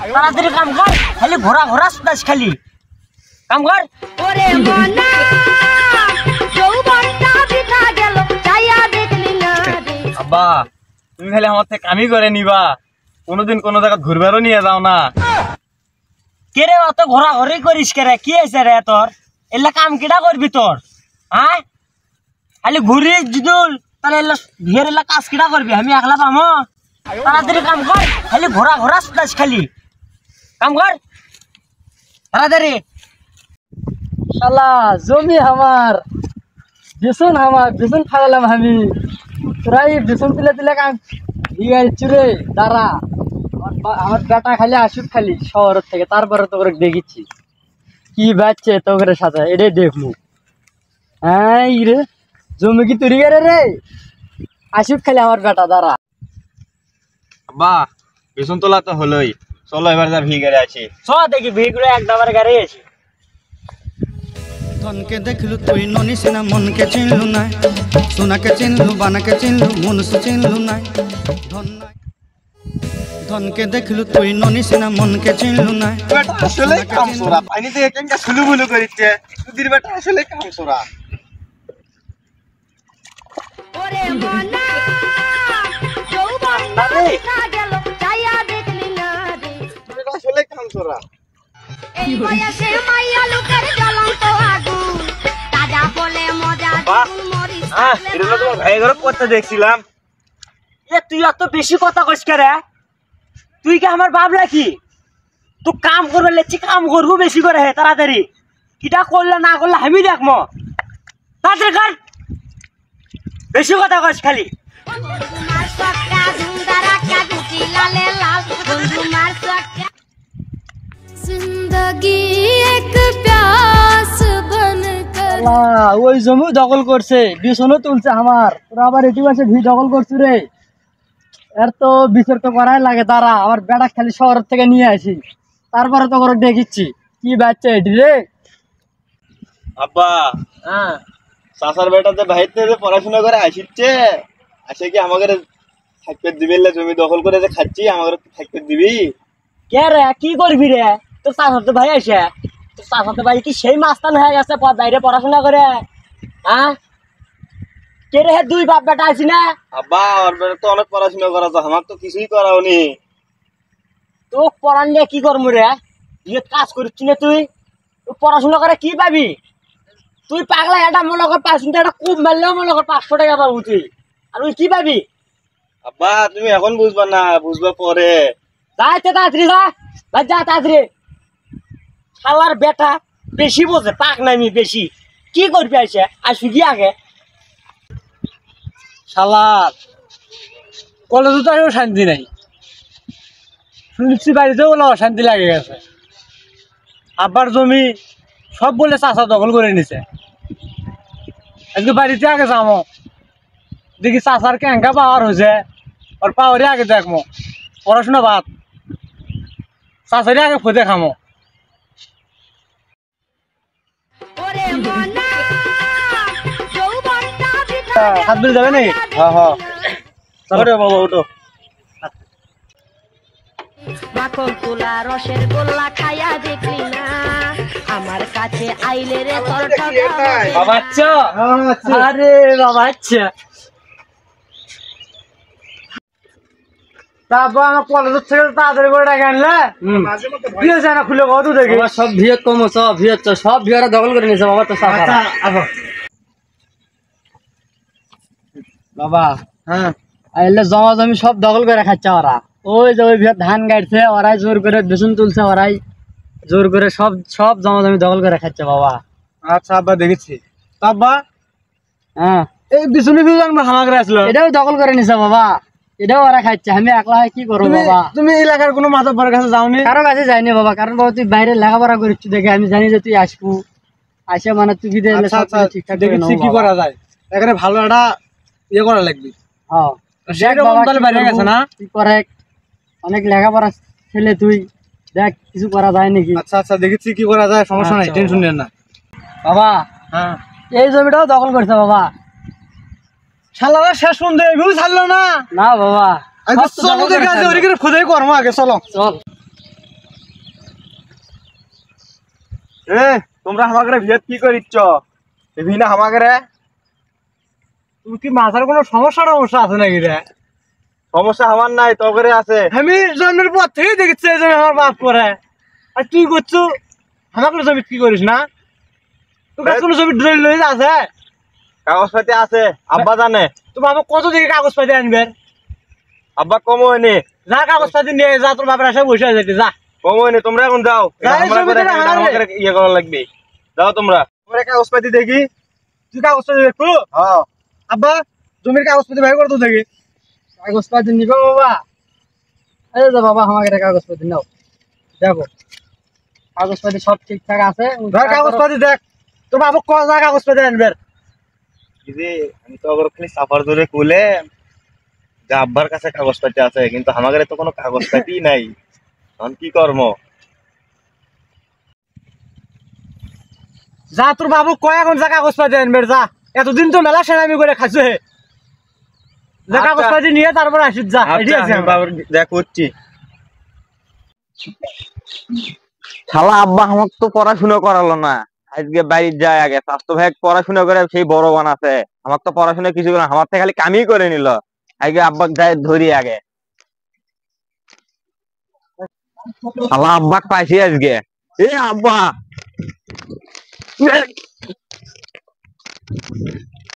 তাড়াতাড়ি কাম কর, খালি ঘোরা ঘোরা শুধাস খালি কাম কর। ওরে মনা যৌবনটা বৃথা গেল চাইয়া দেখলি না রে। আব্বা তুমি খালি আমার থেকে কামই করে নিবা, কোনোদিন কোনো জায়গা ঘুরবারও নিয়ে যাও না। কে রে অত ঘোরা ঘোরি করিস কে রে? কি হয়েছে রে তোর? এলা কাম কেটা করবি তোর? হ্যাঁ খালি ঘুরি যদুল তাহলে এলা বিয়ের এলা কাজ কেটা করবি? আমি একলা পামো? তাড়াতাড়ি কাম কর, খালি ঘোরা ঘোরা শুধাস খালি কাম কর তাড়াতাড়ি। শালা জমি আমার বিছুন খাওয়ালাম আমি, তোরাই বিছুন তুলে তুলে কাম চুরে দাঁড়া। আমার বেটা খালি আসুক খালি শহর থেকে, তারপরে তো করে দেখেছি কি বাচ্চে তো করে সাথে এটাই দেখবো। হ্যাঁ রে জমি কি তৈরি করে রে, আসুক খালি আমার বেটা দাঁড়া। আব্বা বিছুন তোলা তো হলোই, চলো এবার যা ভিগারে আছি। চ দেখি ভিগুলো একবার গাড়ি আছে। ধনকে দেখলু তুই ননিস না, মনকে চিনলু নাই, সোনাকে চিনলু বানাকে চিনলু, মনুষ চিনলু নাই। ধনকে দেখলু তুই ননিস না, মনকে চিনলু নাই। বেটা আসলে কাম সোরা, পানি দিয়ে কেঙ্কা সুলু বুলু করিচ্ছে, তুদির বেটা আসলে কাম সোরা। ওরে মনা যৌবনটা বৃথা গেল চাইয়া দেখলি না রে। বেটা আসলে কাম সোরা। এই বয়সে মাইয়া লোকের জ্বলন্ত আগুন, তাজা বলে মজা দ্বিগুণ মরিস হ্যাঁ থাকলে এটা তো তোমার ভাই ঘরে করতে দেখছিলাম। এ তুই এত বেশি কথা কইস কে রে? তুই কি আমার বাপ নাকি? তুই কাম করবে লেছি, কাম করবো বেশি করে হে তাড়াতাড়ি। কিটা করলে না করলে আমি দেখবো, তাড়াতাড়ি কর। বেশি কথা কইস খালি। বন্ধু মার সক্কা ধুমদারা কা দুটি লালে লাল, বন্ধু মার সক্কা। जिंदगी एक प्यास बनकर ওই জমি দখল করছে, বিছনও তুলছে আমার, তোরা আবার এটি আছে ভি দখল করছু রে। এর তো বিচার তো করাই লাগে, দাঁড়া আমার বেটা খালি শহর থেকে নিয়ে আসি, তারপরে তো করে দেখিচ্ছি কি বাচ্চা এটি রে। আব্বা হ্যাঁ চাচার বেটাতে বাইরে থেকে পড়াশোনা করে আসিচ্ছে, আসে কি আমাকে থাকতে দিবি? জমি দখল করে যে খাচ্ছি আমাকে থাকতে দিবি? কে রে কি করবি রে? তোর চাচাতো ভাই আছে, তোর চাচাতো ভাই কি সেই মাস্তান হয়ে গেছে বাইরে পড়াশোনা করে? হ্যাঁ কে রে দুই বাপ বেটা আছি না? আব্বা ওর বেটা তো অনেক পড়াশোনা করা, তো আমার তো কিছুই করাওনি। তো পড়ান নিয়ে কি করবো রে? বিয়ে কাজ করছি না তুই? তুই পড়াশোনা করে কি পাবি? তুই পাগলা এটা মনে কর 5 মিনিট একটা কূপ মারলেও মনে কর 500 টাকা পাবো তুই, আর তুই কি পাবি? আব্বা তুমি এখন বুঝবা না, বুঝবা পরে। যাইতে তাড়াতাড়ি যা, ভাই যা তাড়াতাড়ি। শালার বেটা বেশি বোঝে, পাক নামি বেশি। কি করবি আইসে আসবি কি আগে? শালার কলেজে তো আরও শান্তি নাই, শুনছি বাড়িতেও বলে অশান্তি লাগে গেছে। আব্বার জমি সব বলে চাষা দখল করে নিছে। আজকে বাড়িতে আগে যাবো, দেখি চাষার ক্যাঙ্কা পাওয়ার হয়েছে, ওর পাওয়ারে আগে দেখবো। পড়াশোনা বাদ, চাষারে আগে ফোদে খামো। ওরে মনা যৌবনটা বৃথা গেল হাত বিল যাবে নাকি? হ্যাঁ হ্যাঁ ওঠো বাবা ওঠো। মাখন তোলা রসের গোল্লা খাইয়া দেখলি না, আমার কাছে আইলে রে তোর ঠকা বাবা আচ্ছা, আরে বাবা আচ্ছা। তারপর আমার কলেজের থেকে তাড়াতাড়ি করে ডাকে আনলে কি হয়েছে না খুলে কত দেখি সব ভিড় কম, সব ভিড় দখল করে নিয়েছে বাবা। তো বাবা হ্যাঁ এলে জমা জমি সব দখল করে খাচ্ছে ওরা। ওই যে ওই ভিড় ধান গাড়ছে ওরাই, জোর করে বেসন তুলছে ওরাই, জোর করে সব সব জমা জমি দখল করে খাচ্ছে বাবা। আচ্ছা আব্বা দেখেছি। আব্বা হ্যাঁ এই বিছুনি ভিউ আমার হামাগরে আসলো, এটাও দখল করে নিছে বাবা, এটাও ওরা খাচ্ছে। আমি একলা কি করবো বাবা? তুমি এলাকার কোনো মাথা পরের কাছে যাওনি? কারো কাছে যাইনি বাবা, কারণ বাবা তুই বাইরে লেখাপড়া করছিস দেখে আমি জানি যে তুই আসবো, আসে মানে তুই বিদে এলে সব কিছু ঠিকঠাক দেখেছি কি করা যায়, এখানে ভালো একটা ইয়ে করা লাগবে। হ্যাঁ সেটা তাহলে বাইরে গেছে না? তুই করে অনেক লেখাপড়া ছেলে, তুই দেখ কিছু করা যায় নাকি। আচ্ছা আচ্ছা দেখেছি কি করা যায়, সমস্যা নাই, টেনশন নেন না। বাবা হ্যাঁ এই জমিটাও দখল করছে বাবা। শালারা শেষ পর্যন্ত এগুলো ছাড়লো না। না বাবা চলো দেখে আছে ওইদিকে খোঁজাই করবো আগে, চলো চল। এ তোমরা আমাকে ভিয়েত কি করিচ্ছ না আমাকে তুমি কি মাথার কোনো সমস্যা আছে নাকি রে? সমস্যা আমার নাই তগরে আছে। আমি জন্মের পর থেকেই দেখেছি এই জমি আমার বাপ করে। আর তুই করছো আমাকে জমি কি করিস না? তোর কাছে কোনো জমি দলিল আছে? কাগজপাতি আছে, আব্বা জানে। তোর বাবা কত দিকে কাগজপাতি আনবে? আব্বা কম হয়নি, যা কাগজপাতি নিয়ে যা, তোর বাবার এসে বসে আছে যা। কম হয়নি, তোমরা এখন যাও। ইয়ে করা লাগবে, যাও তোমরা। তোমরা কাগজপাতি দেখি। তুই কাগজপাতি দেখবো? হ্যাঁ আব্বা জমির কাগজপাতি ভাই করে তো দেখি। কাগজপাতি নিবো বাবা? এই যে বাবা আমাকে কাগজপাতি নাও, দেখো কাগজপাতি সব ঠিকঠাক আছে। ধর কাগজপাতি দেখ, তোর বাবা কত কাগজপাতি আনবে? আমি তো আবার খালি সাফার ধরে খুলে যে আব্বার কাছে কাগজপাতি আছে, কিন্তু আমাদের তো কোনো কাগজপাতি নাই। এখন কি কর্ম? যা তোর বাবু কয় এখন যা কাগজপাতি আনবে যা। এতদিন তো মেলা সেনামি করে খাইছো হে। যা কাগজপাতি নিয়ে তারপর আসিস যা। এটি আছে দেখ করছি। শালা আব্বা আমাকে তো পড়াশোনা করালো না, আজকে বাইরে যায় আগে স্বাস্থ্য ভাই পড়াশোনা করে সেই বড় বানাছে, আমার তো পড়াশোনা কিছু না, আমার থেকে খালি কামই করে নিল। আগে আব্বা যায় ধরি আগে। শালা আব্বা পাইছি আজকে। এ আব্বা